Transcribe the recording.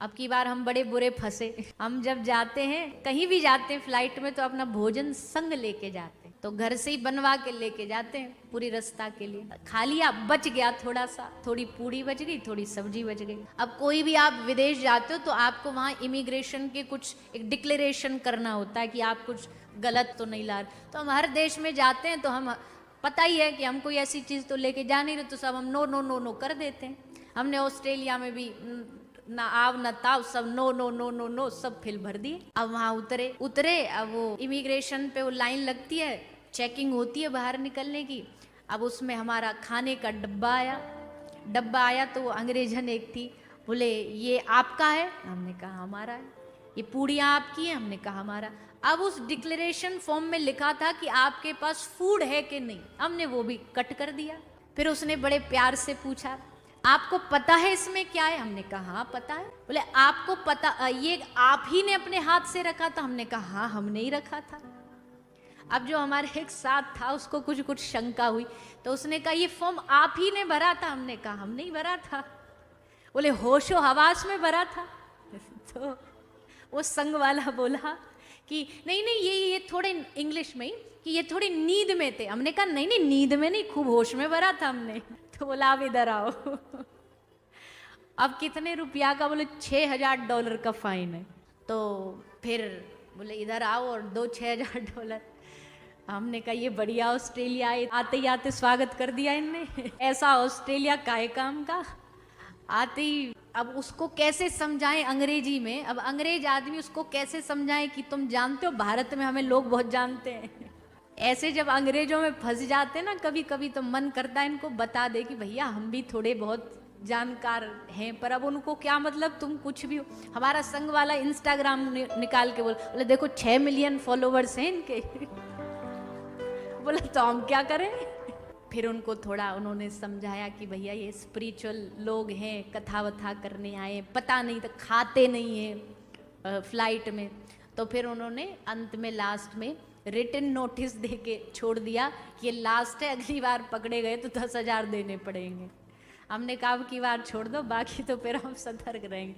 अब की बार हम बड़े बुरे फंसे। हम जब जाते हैं, कहीं भी जाते हैं फ्लाइट में, तो अपना भोजन संग लेके जाते हैं। तो घर से ही बनवा के लेके जाते हैं पूरी रास्ता के लिए। खा लिया, बच गया थोड़ा सा, थोड़ी पूड़ी बच गई, थोड़ी सब्जी बच गई। अब कोई भी आप विदेश जाते हो तो आपको वहाँ इमिग्रेशन के कुछ एक डिक्लेरेशन करना होता है कि आप कुछ गलत तो नहीं ला रहे। तो हम हर देश में जाते हैं तो हम, पता ही है कि हम कोई ऐसी चीज़ तो लेके जा नहीं रहे, तो सब हम नो नो नो नो कर देते हैं। हमने ऑस्ट्रेलिया में भी ना आव ना ताव, सब no no no no no सब फिल भर दिए। अब वहाँ उतरे, अब वो इमिग्रेशन पे वो लाइन लगती है, चेकिंग होती है बाहर निकलने की। अब उसमें हमारा खाने का डब्बा आया तो वो अंग्रेजन एक थी, बोले ये आपका है? हमने कहा हमारा है। ये पूड़ियाँ आपकी हैं? हमने कहा हमारा। अब उस डिक्लेरेशन फॉर्म में लिखा था कि आपके पास फूड है कि नहीं, हमने वो भी कट कर दिया। फिर उसने बड़े प्यार से पूछा, आपको पता है इसमें क्या है? हमने कहा हाँ पता है। बोले आपको पता, ये आप ही ने अपने हाथ से रखा था? हमने कहा हाँ हमने ही रखा था। अब जो हमारे एक साथ था उसको कुछ कुछ शंका हुई, तो उसने कहा ये फॉर्म आप ही ने भरा था? हमने कहा हमने ही भरा था। बोले होशो हवास में भरा था? तो वो संग वाला बोला कि नहीं नहीं, ये थोड़े इंग्लिश में ही, कि ये थोड़ी नींद में थे। हमने कहा नहीं नहीं, नींद में नहीं, खूब होश में भरा था हमने। तो बोला आप इधर आओ। अब कितने रुपया का? बोले $6000 का फाइन है। तो फिर बोले इधर आओ और दो $6000। हमने कहा ये बढ़िया ऑस्ट्रेलिया आए, आते ही आते स्वागत कर दिया इनने। ऐसा ऑस्ट्रेलिया काहे काम का। आते ही अब उसको कैसे समझाएं अंग्रेजी में, अब अंग्रेज आदमी उसको कैसे समझाएं कि तुम जानते हो भारत में हमें लोग बहुत जानते हैं। ऐसे जब अंग्रेजों में फंस जाते ना कभी कभी, तो मन करता है इनको बता दे कि भैया हम भी थोड़े बहुत जानकार हैं। पर अब उनको क्या मतलब, तुम कुछ भी हो। हमारा संग वाला इंस्टाग्राम निकाल के बोले देखो 6 मिलियन फॉलोवर्स हैं इनके। बोला तो हम क्या करें। फिर उनको थोड़ा उन्होंने समझाया कि भैया ये स्पिरिचुअल लोग हैं, कथा वथा करने आए, पता नहीं तो खाते नहीं हैं फ्लाइट में। तो फिर उन्होंने अंत में लास्ट में रिटन नोटिस दे के छोड़ दिया कि ये लास्ट है, अगली बार पकड़े गए तो 10,000 देने पड़ेंगे। हमने कहा अब की बार छोड़ दो, बाकी तो फिर हम सतर्क रहेंगे।